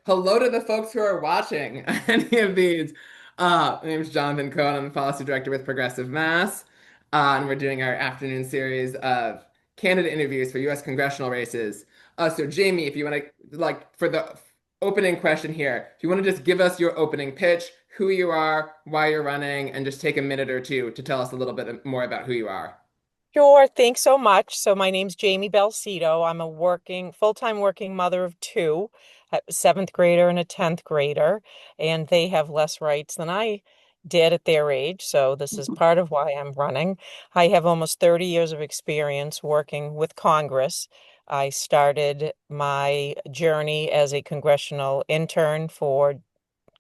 Hello to the folks who are watching any of these. My name is Jonathan Cohen. I'm the policy director with Progressive Mass, and we're doing our afternoon series of candidate interviews for U.S. congressional races. So, Jamie, if you want to, for the opening question here, if you want to just give us your opening pitch, who you are, why you're running, and just take a minute or two to tell us a little bit more about who you are. Sure, thanks so much. So my name's Jamie Belsito. I'm a full-time working mother of two, a seventh grader and a 10th grader, and they have less rights than I did at their age. So this is part of why I'm running. I have almost 30 years of experience working with Congress. I started my journey as a congressional intern for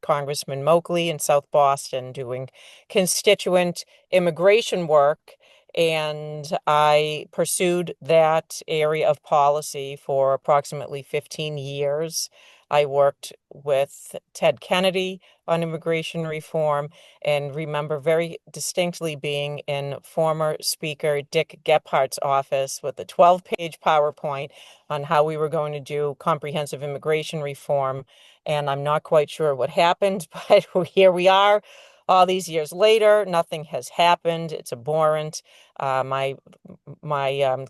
Congressman Moakley in South Boston doing constituent immigration work. And I pursued that area of policy for approximately 15 years. I worked with Ted Kennedy on immigration reform and remember very distinctly being in former Speaker Dick Gephardt's office with a 12-page PowerPoint on how we were going to do comprehensive immigration reform. And I'm not quite sure what happened, but here we are. All these years later, nothing has happened. It's abhorrent. My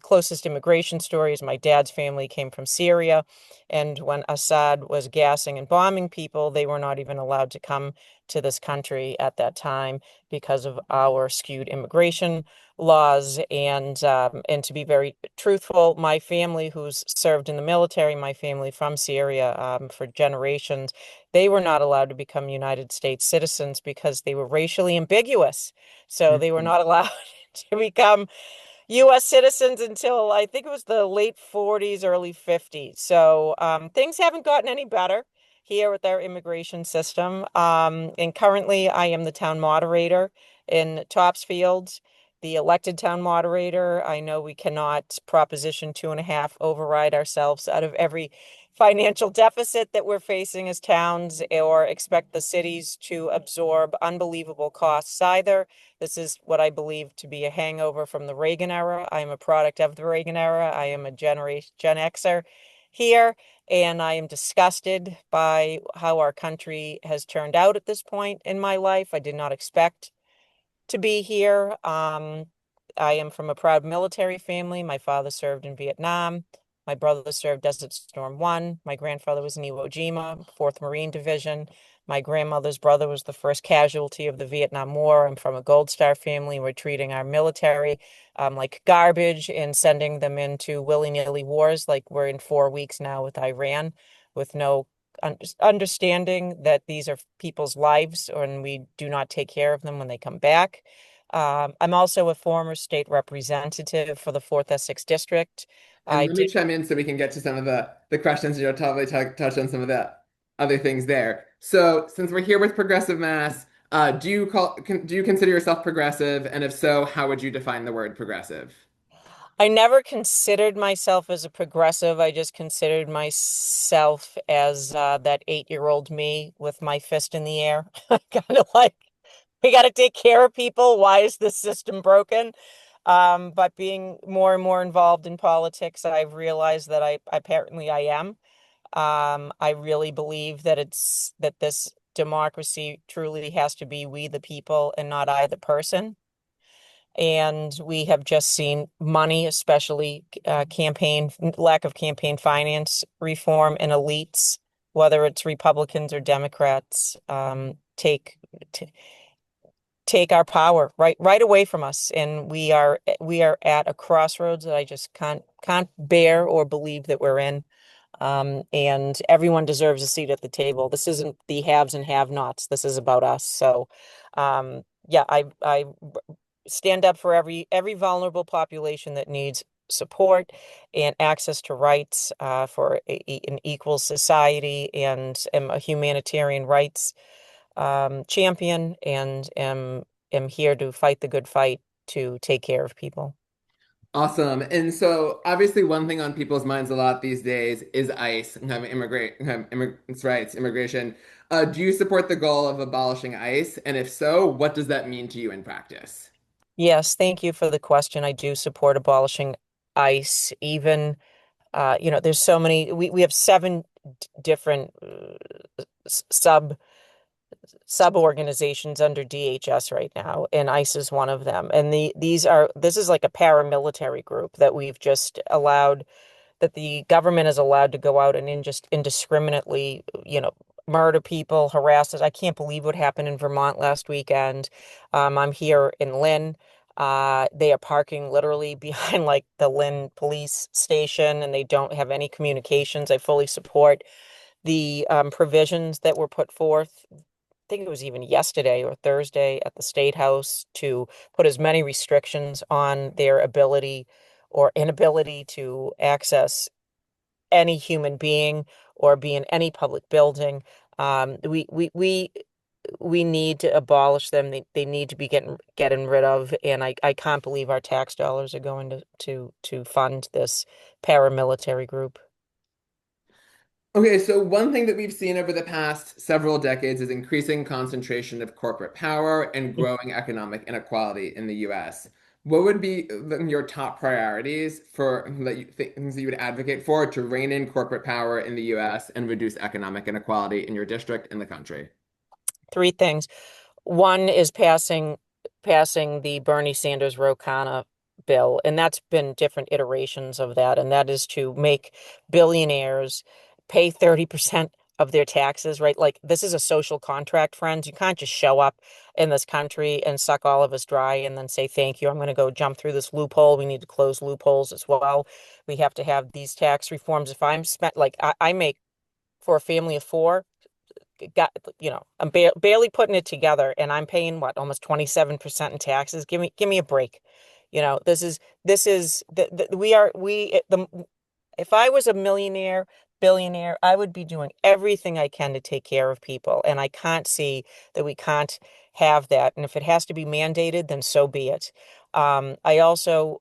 closest immigration story is my dad's family came from Syria, and when Assad was gassing and bombing people, they were not even allowed to come to this country at that time because of our skewed immigration laws. And to be very truthful, my family, who's served in the military, my family from Syria for generations, they were not allowed to become United States citizens because they were racially ambiguous. So they were Mhm. not allowed to become U.S. citizens until I think it was the late 40s, early 50s. So things haven't gotten any better here with our immigration system. And currently, I am the town moderator in Topsfield, the elected town moderator. I know we cannot Proposition 2.5 override ourselves out of every financial deficit that we're facing as towns or expect the cities to absorb unbelievable costs either. This is what I believe to be a hangover from the Reagan era. I am a product of the Reagan era. I am a Gen Xer here, and I am disgusted by how our country has turned out at this point in my life. I did not expect to be here. I am from a proud military family. My father served in Vietnam. My brother served Desert Storm 1. My grandfather was in Iwo Jima, 4th Marine Division. My grandmother's brother was the first casualty of the Vietnam War. I'm from a Gold Star family. We're treating our military like garbage and sending them into willy-nilly wars like we're in 4 weeks now with Iran with no understanding that these are people's lives and we do not take care of them when they come back. I'm also a former state representative for the 4th Essex District. And I let me did. chime in so we can get to some of the questions. You'll probably touch on some of the other things there. So, since we're here with Progressive Mass, do you consider yourself progressive? And if so, how would you define the word progressive? I never considered myself as a progressive. I just considered myself as that 8-year-old me with my fist in the air. Kind of like, we got to take care of people. Why is this system broken? But being more and more involved in politics, I've realized that I apparently I am. I really believe that this democracy truly has to be we the people and not I the person. And we have just seen money, especially lack of campaign finance reform and elites, whether it's Republicans or Democrats, t take our power right away from us. And we are at a crossroads that I just can't bear or believe that we're in. And everyone deserves a seat at the table. This isn't the haves and have-nots. This is about us. So, yeah, I stand up for every vulnerable population that needs support and access to rights for an equal society, and am a humanitarian rights champion, and am here to fight the good fight to take care of people. Awesome. And so, obviously, one thing on people's minds a lot these days is ICE and immigrants' rights, immigration. Do you support the goal of abolishing ICE? And if so, what does that mean to you in practice? Yes, thank you for the question. I do support abolishing ICE. Even, there's so many, we have seven different sub sub organizations under DHS right now, and ICE is one of them. And this is like a paramilitary group that we've just allowed that the government is allowed to go out and just indiscriminately, murder people, harass us. I can't believe what happened in Vermont last weekend. I'm here in Lynn. They are parking literally behind like the Lynn police station, and they don't have any communications. I fully support the provisions that were put forth. I think it was even yesterday or Thursday at the State House to put as many restrictions on their ability or inability to access any human being or be in any public building. Um, we we we we need to abolish them. They need to be getting rid of. And I can't believe our tax dollars are going to fund this paramilitary group. Okay, so one thing that we've seen over the past several decades is increasing concentration of corporate power and growing economic inequality in the US. What would be your top priorities for things that you would advocate for to rein in corporate power in the US and reduce economic inequality in your district and the country? Three things. One is passing the Bernie Sanders Ro Khanna bill, and that's been different iterations of that, and that is to make billionaires pay 30% of their taxes, right? Like this is a social contract, friends. You can't just show up in this country and suck all of us dry and then say thank you. I'm going to go jump through this loophole. We need to close loopholes as well. We have to have these tax reforms. If I'm spent like I make for a family of four, got I'm barely putting it together, and I'm paying what, almost 27% in taxes. Give me a break. This is the we are we the If I was a millionaire, billionaire, I would be doing everything I can to take care of people, and I can't see that we can't have that. And if it has to be mandated, then so be it. I also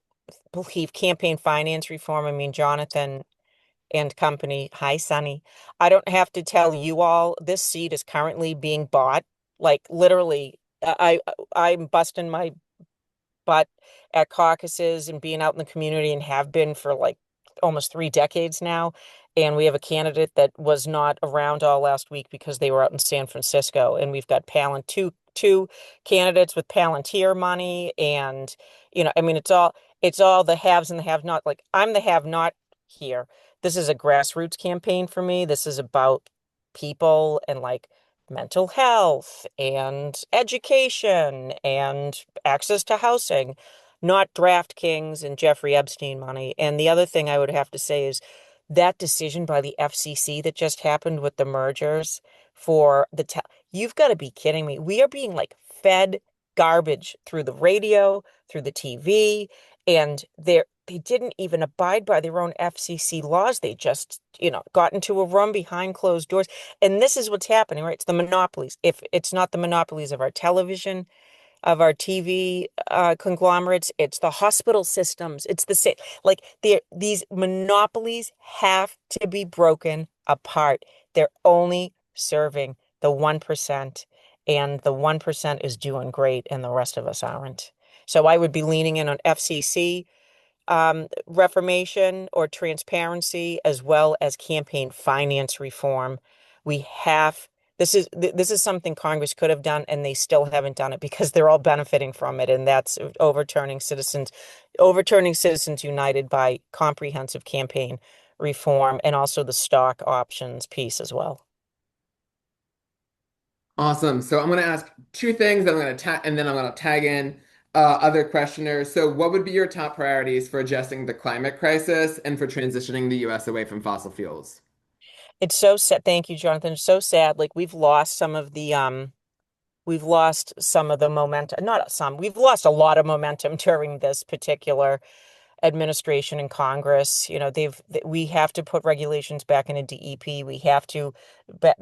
believe campaign finance reform. I mean, Jonathan and company. Hi, Sunny. I don't have to tell you all, this seat is currently being bought. Like literally, I'm busting my butt at caucuses and being out in the community and have been for like almost 3 decades now. And we have a candidate that was not around all last week because they were out in San Francisco. And we've got two candidates with Palantir money. And, I mean, it's all the haves and the have not. Like I'm the have not here. This is a grassroots campaign for me. This is about people and like mental health and education and access to housing, not DraftKings and Jeffrey Epstein money. And the other thing I would have to say is that decision by the FCC that just happened with the mergers for you've got to be kidding me. We are being like fed garbage through the radio, through the TV, and they didn't even abide by their own FCC laws. They just, got into a room behind closed doors. And this is what's happening, right? It's the monopolies. If it's not the monopolies of our television, of our TV conglomerates, it's the hospital systems. It's the same. Like these monopolies have to be broken apart. They're only serving the 1%, and the 1% is doing great, and the rest of us aren't. So I would be leaning in on FCC reformation or transparency, as well as campaign finance reform. We have this is something Congress could have done, and they still haven't done it because they're all benefiting from it, and that's overturning Citizens United by comprehensive campaign reform and also the stock options piece as well. Awesome. So I'm going to ask two things, and then I'm going to tag in other questioners. So, what would be your top priorities for addressing the climate crisis and for transitioning the U.S. away from fossil fuels? It's so sad. Thank you, Jonathan. It's so sad. Like we've lost some of the momentum. Not some. We've lost a lot of momentum during this particular administration and Congress. We have to put regulations back into DEP. We have to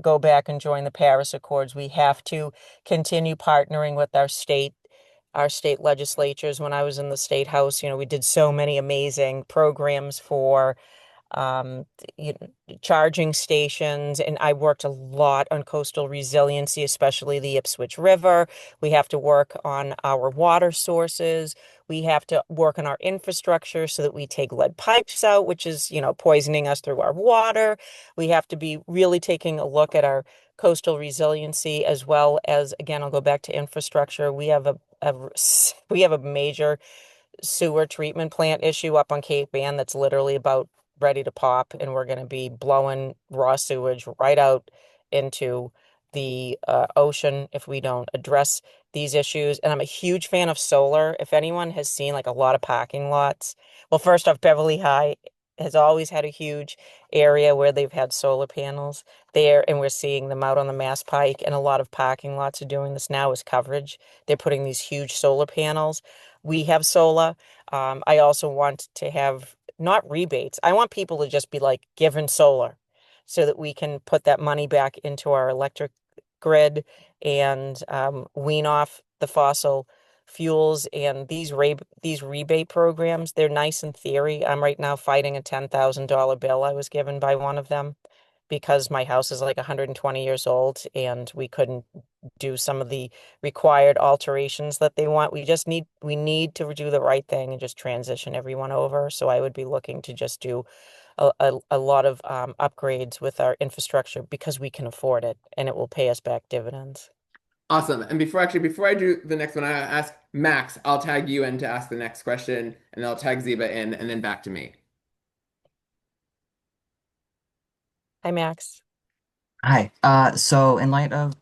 go back and join the Paris Accords. We have to continue partnering with our state legislatures. When I was in the state house, we did so many amazing programs for you charging stations, and I worked a lot on coastal resiliency, especially the Ipswich River. We have to work on our water sources. We have to work on our infrastructure so that we take lead pipes out, which is, poisoning us through our water. We have to be really taking a look at our coastal resiliency as well as, again, I'll go back to infrastructure. We have a major sewer treatment plant issue up on Cape Ann that's literally about ready to pop, and we're going to be blowing raw sewage right out into the ocean if we don't address these issues. And I'm a huge fan of solar. If anyone has seen like a lot of parking lots, well, first off, Beverly High has always had a huge area where they've had solar panels there, and we're seeing them out on the Mass Pike, and a lot of parking lots are doing this now as coverage. They're putting these huge solar panels. We have solar. I also want to have not rebates. I want people to just be like given solar so that we can put that money back into our electric grid and wean off the fossil fuels. And these rebate programs, they're nice in theory. I'm right now fighting a $10,000 bill I was given by one of them because my house is like 120 years old and we couldn't do some of the required alterations that they want. We need to do the right thing and just transition everyone over. So I would be looking to just do a lot of upgrades with our infrastructure because we can afford it and it will pay us back dividends. Awesome. And before I do the next one, I ask Max, I'll tag you in to ask the next question, and I'll tag Ziba in, and then back to me. Hi, Max. Hi. So in light of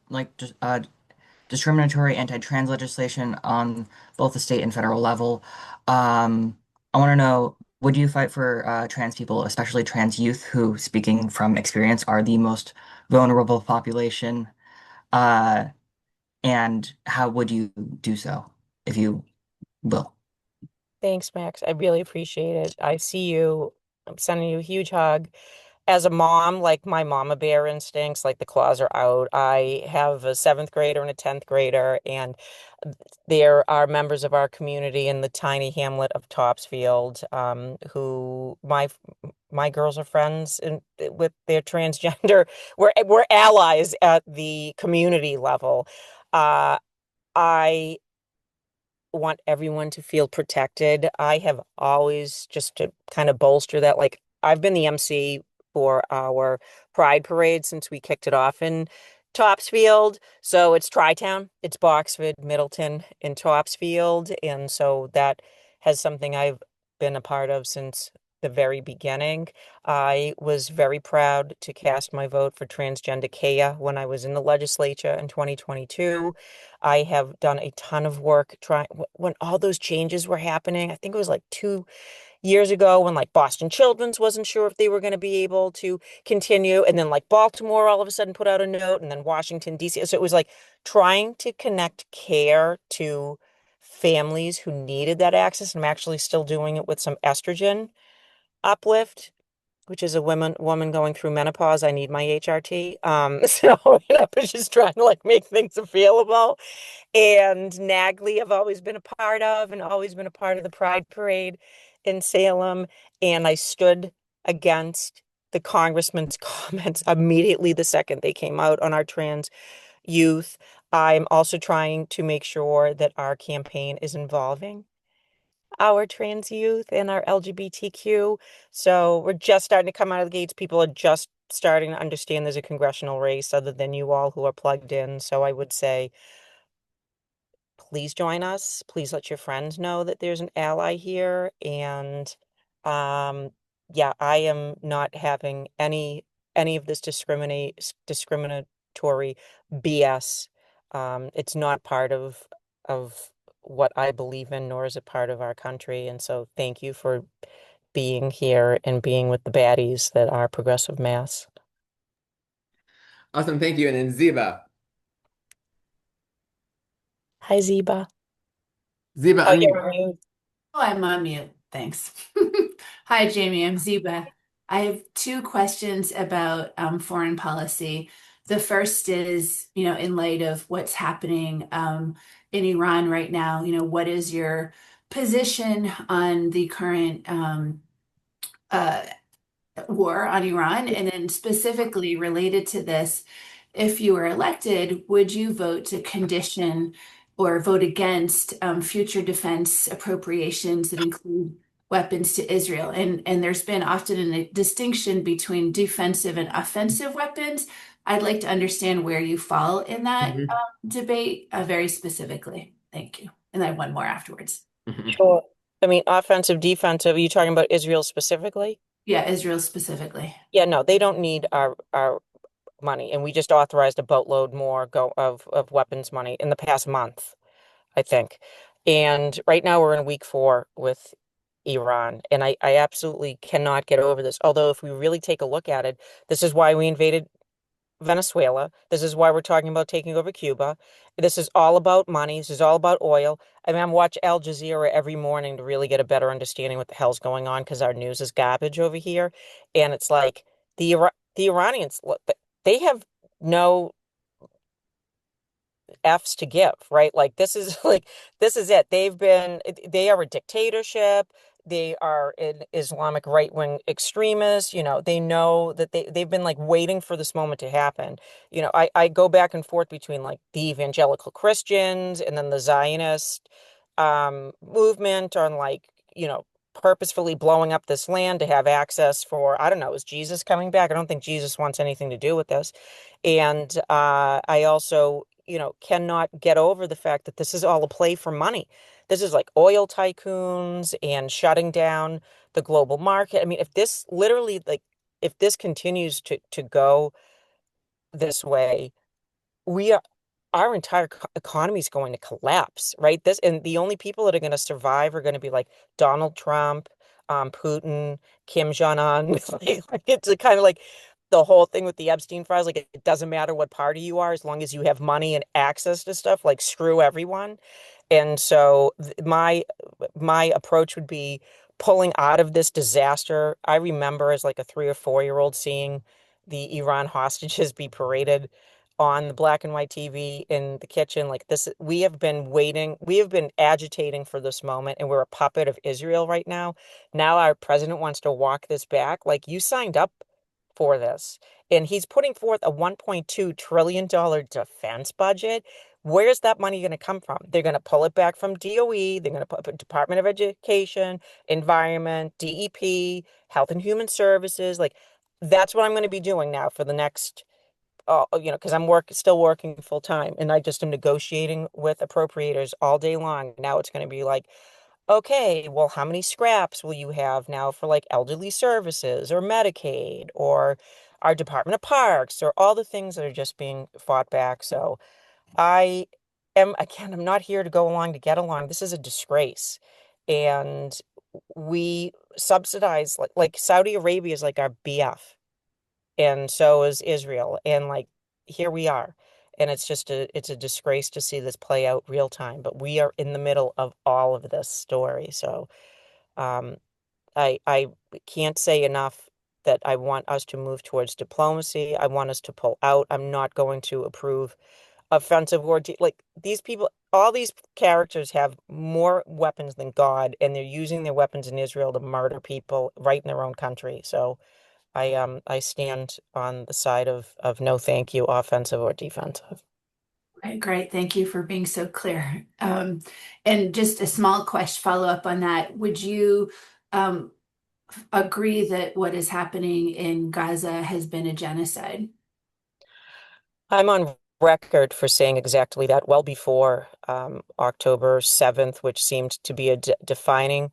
discriminatory anti-trans legislation on both the state and federal level, I want to know, would you fight for trans people, especially trans youth, who, speaking from experience, are the most vulnerable population? Uh, and how would you do so, if you will? Thanks, Max. I really appreciate it. I see you. I'm sending you a huge hug. As a mom, like my mama bear instincts, like the claws are out. I have a seventh grader and a 10th grader, and there are members of our community in the tiny hamlet of Topsfield, who my girls are friends with their transgender. We're allies at the community level. Uh, I want everyone to feel protected. I have always, just to kind of bolster that, like I've been the MC for our Pride Parade since we kicked it off in Topsfield. So it's Tri-Town, it's Boxford, Middleton, and Topsfield. And so that has something I've been a part of since the very beginning. I was very proud to cast my vote for transgender Kea when I was in the legislature in 2022. I have done a ton of work trying when all those changes were happening. I think it was like 2 years ago when like Boston Children's wasn't sure if they were going to be able to continue. And then like Baltimore all of a sudden put out a note, and then Washington, D.C. So it was like trying to connect care to families who needed that access. I'm actually still doing it with some estrogen uplift, which is a woman going through menopause. I need my HRT. So I'm just trying to like make things available. And NAGLY I've always been a part of, and always been a part of the Pride Parade in Salem. And I stood against the congressman's comments immediately the second they came out on our trans youth. I'm also trying to make sure that our campaign is involving our trans youth and our LGBTQ. So we're just starting to come out of the gates. People are just starting to understand there's a congressional race other than you all who are plugged in. So I would say, please join us. Please let your friends know that there's an ally here. And um, yeah, I am not having any of this discriminatory BS. It's not part of what I believe in, nor is it part of our country. And so thank you for being here and being with the baddies that are progressive mass. Awesome. Thank you. And then Ziba. Hi, Zeba. Ziba, Oh, unmute. you're on mute. Oh, I'm on mute. Thanks. Hi, Jamie. I'm Ziba. I have two questions about foreign policy. The first is, in light of what's happening in Iran right now, what is your position on the current uh, war on Iran? And then specifically related to this, if you were elected, would you vote to condition or vote against future defense appropriations that include weapons to Israel? And there's been often a distinction between defensive and offensive weapons. I'd like to understand where you fall in that Mhm. debate very specifically. Thank you. And I have one more afterwards. Mhm. Sure. I mean, offensive, defensive. Are you talking about Israel specifically? Yeah, Israel specifically. Yeah, no, they don't need our money, and we just authorized a boatload more go of weapons money in the past month, I think. And right now we're in week 4 with Iran, and I absolutely cannot get over this. Although if we really take a look at it, this is why we invaded Venezuela. This is why we're talking about taking over Cuba. This is all about money. This is all about oil. I mean, I'm watch Al Jazeera every morning to really get a better understanding what the hell's going on because our news is garbage over here. And it's like the Iranians, look, they have no F's to give, right? Like this is like this is it. They are a dictatorship. They are an Islamic right-wing extremists. They know that they've been like waiting for this moment to happen. I go back and forth between like the evangelical Christians and then the Zionist movement on like, purposefully blowing up this land to have access for, I don't know, is Jesus coming back? I don't think Jesus wants anything to do with this. And I also, cannot get over the fact that this is all a play for money. This is like oil tycoons and shutting down the global market. I mean, if this literally, like, if this continues to go this way, we are our entire economy is going to collapse, right? This and the only people that are going to survive are going to be like Donald Trump, Putin, Kim Jong-un. Like, it's kind of like the whole thing with the Epstein files. Like it doesn't matter what party you are, as long as you have money and access to stuff. Like screw everyone. And so my approach would be pulling out of this disaster. I remember as like a 3 or 4 year old seeing the Iran hostages be paraded on the black and white TV in the kitchen. Like this, we have been waiting, we have been agitating for this moment, and we're a puppet of Israel right now. Now our president wants to walk this back. Like you signed up for this, and he's putting forth a $1.2 trillion defense budget. Where's that money going to come from? They're going to pull it back from DOE. They're going to put Department of Education, Environment, DEP, Health and Human Services. Like that's what I'm going to be doing now for the next because I'm still working full time, and I just am negotiating with appropriators all day long. Now it's going to be like, okay, well, how many scraps will you have now for like elderly services or Medicaid or our Department of Parks or all the things that are just being fought back. So I again, I'm not here to go along to get along. This is a disgrace. And we subsidize like Saudi Arabia is like our BF, and so is Israel. And like here we are. And it's a disgrace to see this play out real time, but we are in the middle of all of this story. So um I can't say enough that I want us to move towards diplomacy. I want us to pull out. I'm not going to approve offensive war. Like these people, all these characters have more weapons than God, and they're using their weapons in Israel to murder people right in their own country. So I stand on the side of no thank you, offensive or defensive. Right, great. Thank you for being so clear. And just a small question follow up on that. Would you um, agree that what is happening in Gaza has been a genocide? I'm on record for saying exactly that well before October 7th, which seemed to be a defining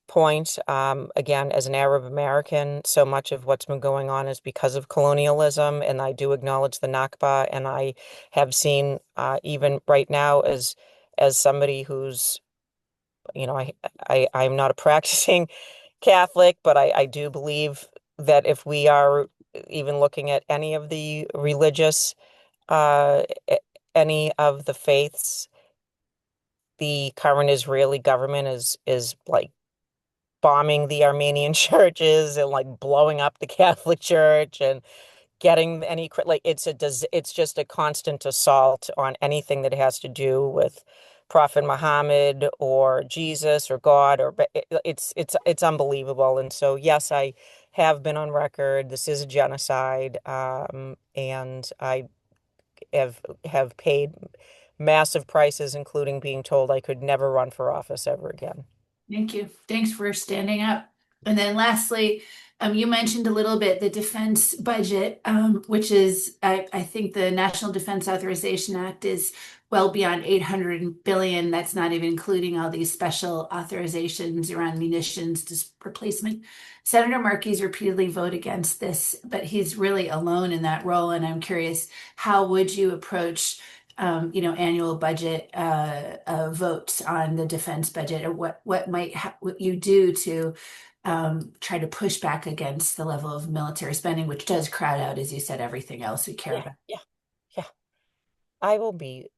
point. Again, as an Arab American, so much of what's been going on is because of colonialism, and I do acknowledge the Nakba, and I have seen even right now as somebody who's, I'm not a practicing Catholic, but I do believe that if we are even looking at any of the religious, uh, a- any of the faiths, the current Israeli government is like bombing the Armenian churches and like blowing up the Catholic Church and getting like it's just a constant assault on anything that has to do with Prophet Muhammad or Jesus or God, or it's unbelievable. And so yes, I have been on record. This is a genocide, and I have paid massive prices, including being told I could never run for office ever again. Thank you. Thanks for standing up. And then lastly, you mentioned a little bit the defense budget, which is, I think the National Defense Authorization Act is well beyond 800 billion. That's not even including all these special authorizations around munitions replacement. Senator Markey's repeatedly voted against this, but he's really alone in that role. And I'm curious, how would you approach annual budget votes on the defense budget, or what might what you do to try to push back against the level of military spending, which does crowd out, as you said, everything else we care Yeah, about. yeah, yeah. I will be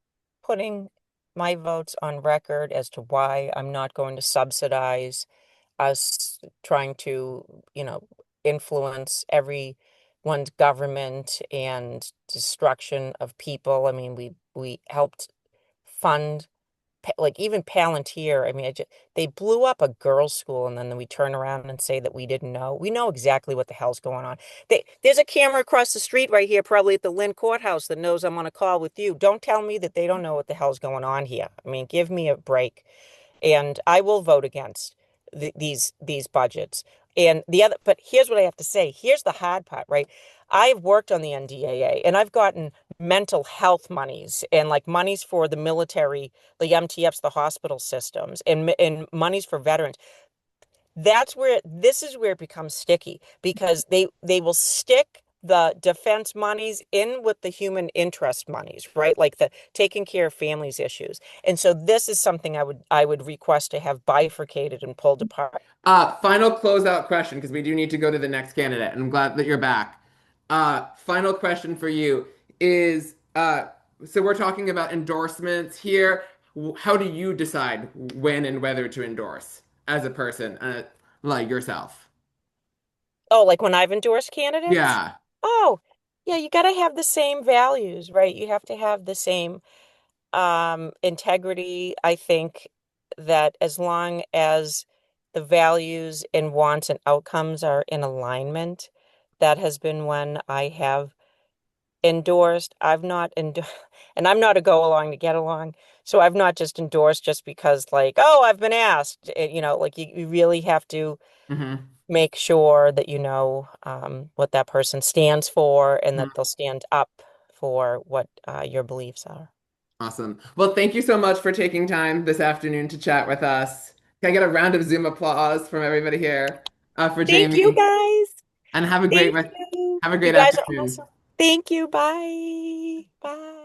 putting my votes on record as to why I'm not going to subsidize us trying to, influence everyone's government and destruction of people. I mean, we helped fund like even Palantir. I mean, they blew up a girls' school, and then we turn around and say that we didn't know. We know exactly what the hell's going on. There's a camera across the street right here, probably at the Lynn Courthouse, that knows I'm on a call with you. Don't tell me that they don't know what the hell's going on here. I mean, give me a break. And I will vote against these budgets. And the other, but here's what I have to say. Here's the hard part, right? I've worked on the NDAA, and I've gotten mental health monies and like monies for the military, the MTFs, the hospital systems, and monies for veterans. This is where it becomes sticky, because they will stick the defense monies in with the human interest monies, right? Like the taking care of families issues. And so this is something I would request to have bifurcated and pulled apart. Final closeout question, because we do need to go to the next candidate, and I'm glad that you're back. Final question for you is, so we're talking about endorsements here. How do you decide when and whether to endorse as a person, like yourself? Oh, like when I've endorsed candidates? Yeah. Oh, yeah, you got to have the same values, right? You have to have the same integrity. I think that as long as the values and wants and outcomes are in alignment, that has been when I have endorsed. I've not endorsed, and I'm not a go along to get along. So I've not just endorsed just because, like, oh, I've been asked. Like you really have to Hmm. make sure that you know what that person stands for, and that they'll stand up for what your beliefs are. Awesome. Well, thank you so much for taking time this afternoon to chat with us. Can I get a round of Zoom applause from everybody here for Thank you, Jamie? guys. And Thank you. have a You great guys are afternoon. awesome. Thank you. Bye. Bye.